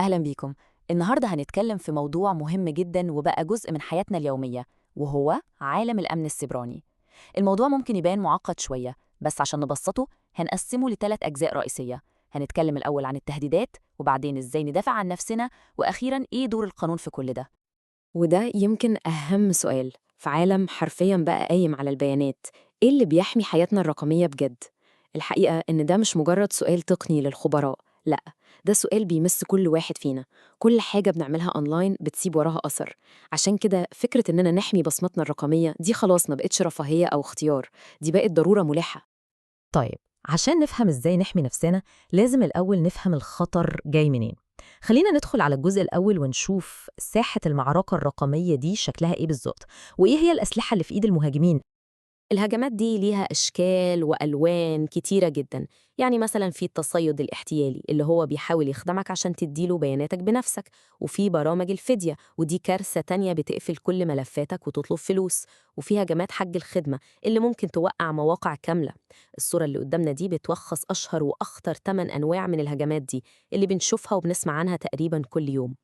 أهلا بيكم. النهاردة هنتكلم في موضوع مهم جدا وبقى جزء من حياتنا اليومية، وهو عالم الأمن السيبراني. الموضوع ممكن يبان معقد شوية، بس عشان نبسطه هنقسمه لثلاث أجزاء رئيسية. هنتكلم الأول عن التهديدات، وبعدين إزاي ندافع عن نفسنا، وأخيرا إيه دور القانون في كل ده. وده يمكن أهم سؤال في عالم حرفياً بقى قايم على البيانات. إيه اللي بيحمي حياتنا الرقمية بجد؟ الحقيقة إن ده مش مجرد سؤال تقني للخبراء، لأ، ده سؤال بيمس كل واحد فينا. كل حاجة بنعملها أونلاين بتسيب وراها أثر. عشان كده فكرة إننا نحمي بصمتنا الرقمية دي خلاص ما بقتش رفاهية أو اختيار، دي بقت ضرورة ملحة. طيب، عشان نفهم إزاي نحمي نفسنا لازم الأول نفهم الخطر جاي منين. خلينا ندخل على الجزء الأول ونشوف ساحة المعركة الرقمية دي شكلها إيه بالظبط، وإيه هي الأسلحة اللي في إيد المهاجمين. الهجمات دي ليها أشكال وألوان كتيرة جداً. يعني مثلاً في التصيد الاحتيالي اللي هو بيحاول يخدمك عشان تديله بياناتك بنفسك، وفي برامج الفدية ودي كارثة تانية بتقفل كل ملفاتك وتطلب فلوس، وفي هجمات حج الخدمة اللي ممكن توقع مواقع كاملة. الصورة اللي قدامنا دي بتوخص أشهر وأخطر 8 أنواع من الهجمات دي اللي بنشوفها وبنسمع عنها تقريباً كل يوم.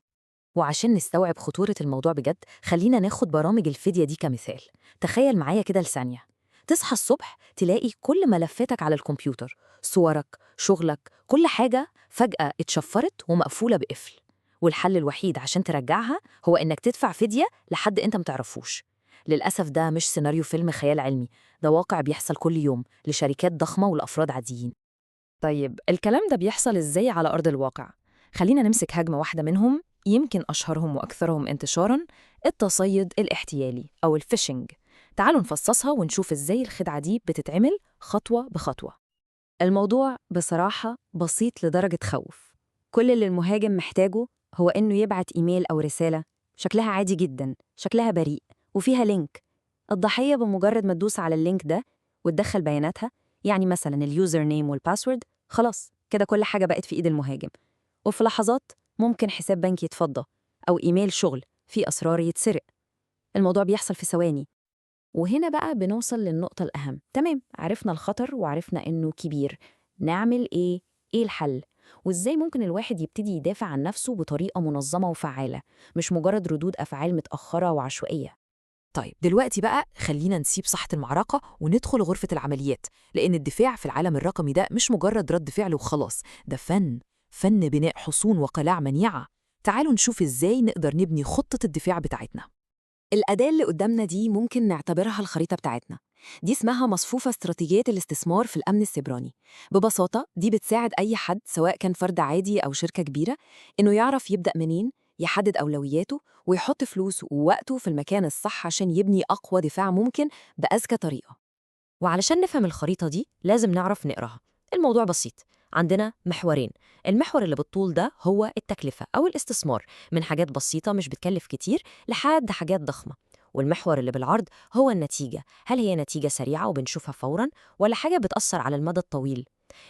وعشان نستوعب خطورة الموضوع بجد خلينا ناخد برامج الفدية دي كمثال. تخيل معايا كده لثانية، تصحى الصبح تلاقي كل ملفاتك على الكمبيوتر، صورك، شغلك، كل حاجة فجأة اتشفرت ومقفولة بقفل. والحل الوحيد عشان ترجعها هو إنك تدفع فدية لحد أنت متعرفوش. للأسف ده مش سيناريو فيلم خيال علمي، ده واقع بيحصل كل يوم لشركات ضخمة ولأفراد عاديين. طيب الكلام ده بيحصل إزاي على أرض الواقع؟ خلينا نمسك هجمة واحدة منهم، يمكن أشهرهم وأكثرهم انتشاراً: التصيد الاحتيالي أو الفيشنج. تعالوا نفصصها ونشوف إزاي الخدعة دي بتتعمل خطوة بخطوة. الموضوع بصراحة بسيط لدرجة تخوف. كل اللي المهاجم محتاجه هو إنه يبعت إيميل أو رسالة شكلها عادي جدا، شكلها بريء، وفيها لينك. الضحية بمجرد ما تدوس على اللينك ده وتدخل بياناتها، يعني مثلا اليوزر نيم والباسورد، خلاص كده كل حاجة بقت في إيد المهاجم. وفي لحظات ممكن حساب بنكي يتفضى، أو إيميل شغل فيه أسرار يتسرق. الموضوع بيحصل في ثواني. وهنا بقى بنوصل للنقطة الأهم. تمام، عرفنا الخطر وعرفنا إنه كبير. نعمل إيه؟ إيه الحل؟ وإزاي ممكن الواحد يبتدي يدافع عن نفسه بطريقة منظمة وفعالة، مش مجرد ردود أفعال متأخرة وعشوائية؟ طيب دلوقتي بقى خلينا نسيب ساحة المعركة وندخل غرفة العمليات، لأن الدفاع في العالم الرقمي ده مش مجرد رد فعل وخلاص، ده فن بناء حصون وقلاع منيعة. تعالوا نشوف إزاي نقدر نبني خطة الدفاع بتاعتنا. الأداة اللي قدامنا دي ممكن نعتبرها الخريطة بتاعتنا. دي اسمها مصفوفة استراتيجية الاستثمار في الأمن السيبراني. ببساطة دي بتساعد أي حد سواء كان فرد عادي أو شركة كبيرة إنه يعرف يبدأ منين، يحدد أولوياته، ويحط فلوسه ووقته في المكان الصح عشان يبني أقوى دفاع ممكن بأذكى طريقة. وعلشان نفهم الخريطة دي لازم نعرف نقراها. الموضوع بسيط، عندنا محورين. المحور اللي بالطول ده هو التكلفة أو الاستثمار، من حاجات بسيطة مش بتكلف كتير لحد حاجات ضخمة. والمحور اللي بالعرض هو النتيجة، هل هي نتيجة سريعة وبنشوفها فوراً ولا حاجة بتأثر على المدى الطويل؟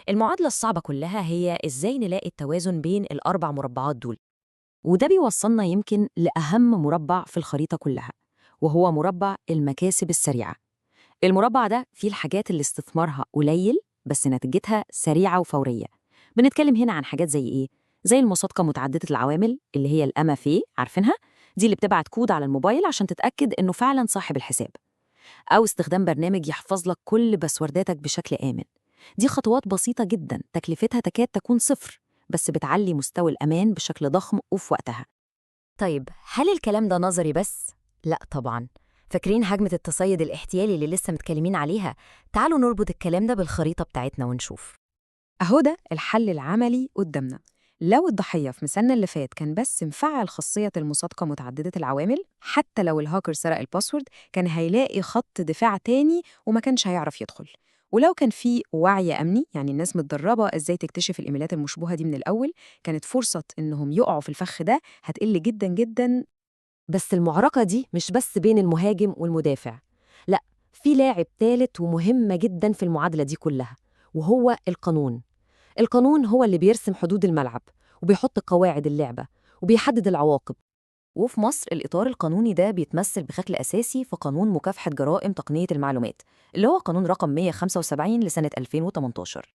المعادلة الصعبة كلها هي إزاي نلاقي التوازن بين الأربع مربعات دول. وده بيوصلنا يمكن لأهم مربع في الخريطة كلها، وهو مربع المكاسب السريعة. المربع ده فيه الحاجات اللي استثمارها قليل بس نتيجتها سريعة وفورية. بنتكلم هنا عن حاجات زي إيه؟ زي المصادقة متعددة العوامل اللي هي الMFA، عارفينها؟ دي اللي بتبعت كود على الموبايل عشان تتأكد إنه فعلاً صاحب الحساب، أو استخدام برنامج يحفظ لك كل باسورداتك بشكل آمن. دي خطوات بسيطة جداً تكلفتها تكاد تكون صفر، بس بتعلي مستوى الأمان بشكل ضخم وفي وقتها. طيب هل الكلام ده نظري بس؟ لا طبعاً. فاكرين هجمة التصيد الاحتيالي اللي لسه متكلمين عليها؟ تعالوا نربط الكلام ده بالخريطة بتاعتنا ونشوف. أهو ده الحل العملي قدامنا. لو الضحية في مثالنا اللي فات كان بس مفعل خاصية المصادقة متعددة العوامل، حتى لو الهاكر سرق الباسورد كان هيلاقي خط دفاع تاني وما كانش هيعرف يدخل. ولو كان في وعي أمني، يعني الناس متدربة إزاي تكتشف الإيميلات المشبوهة دي من الأول، كانت فرصة إنهم يقعوا في الفخ ده هتقل جدا جدا. بس المعركة دي مش بس بين المهاجم والمدافع، لا، في لاعب ثالث ومهمة جدا في المعادلة دي كلها، وهو القانون. القانون هو اللي بيرسم حدود الملعب وبيحط قواعد اللعبة وبيحدد العواقب. وفي مصر الإطار القانوني ده بيتمثل بشكل أساسي في قانون مكافحة جرائم تقنية المعلومات، اللي هو قانون رقم 175 لسنة 2018.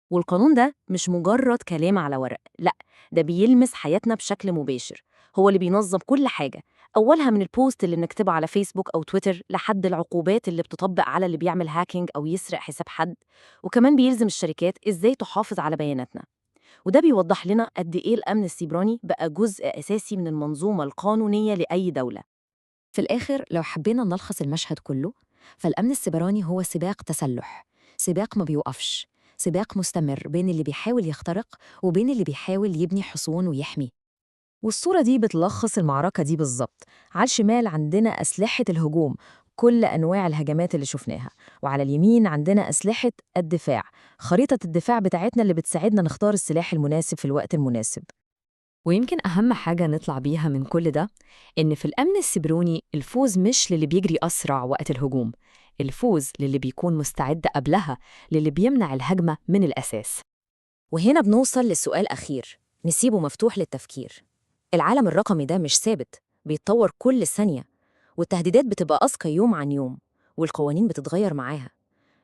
والقانون ده مش مجرد كلام على ورق، لأ، ده بيلمس حياتنا بشكل مباشر. هو اللي بينظم كل حاجة، أولها من البوست اللي بنكتبه على فيسبوك أو تويتر لحد العقوبات اللي بتطبق على اللي بيعمل هاكينج أو يسرق حساب حد. وكمان بيلزم الشركات إزاي تحافظ على بياناتنا. وده بيوضح لنا قد إيه الأمن السيبراني بقى جزء أساسي من المنظومة القانونية لأي دولة. في الآخر لو حبينا نلخص المشهد كله، فالأمن السيبراني هو سباق تسلح، سباق ما بيوقفش، سباق مستمر بين اللي بيحاول يخترق وبين اللي بيحاول يبني حصون ويحمي. والصورة دي بتلخص المعركة دي بالظبط. على الشمال عندنا أسلحة الهجوم، كل أنواع الهجمات اللي شفناها، وعلى اليمين عندنا أسلحة الدفاع، خريطة الدفاع بتاعتنا اللي بتساعدنا نختار السلاح المناسب في الوقت المناسب. ويمكن أهم حاجة نطلع بيها من كل ده إن في الأمن السيبراني الفوز مش للي بيجري أسرع وقت الهجوم، الفوز للي بيكون مستعد قبلها، للي بيمنع الهجمة من الأساس. وهنا بنوصل لسؤال أخير نسيبه مفتوح للتفكير. العالم الرقمي ده مش ثابت، بيتطور كل ثانية، والتهديدات بتبقى أذكى يوم عن يوم، والقوانين بتتغير معاها.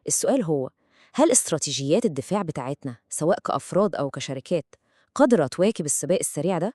السؤال هو، هل استراتيجيات الدفاع بتاعتنا سواء كأفراد أو كشركات قادرة تواكب السباق السريع ده؟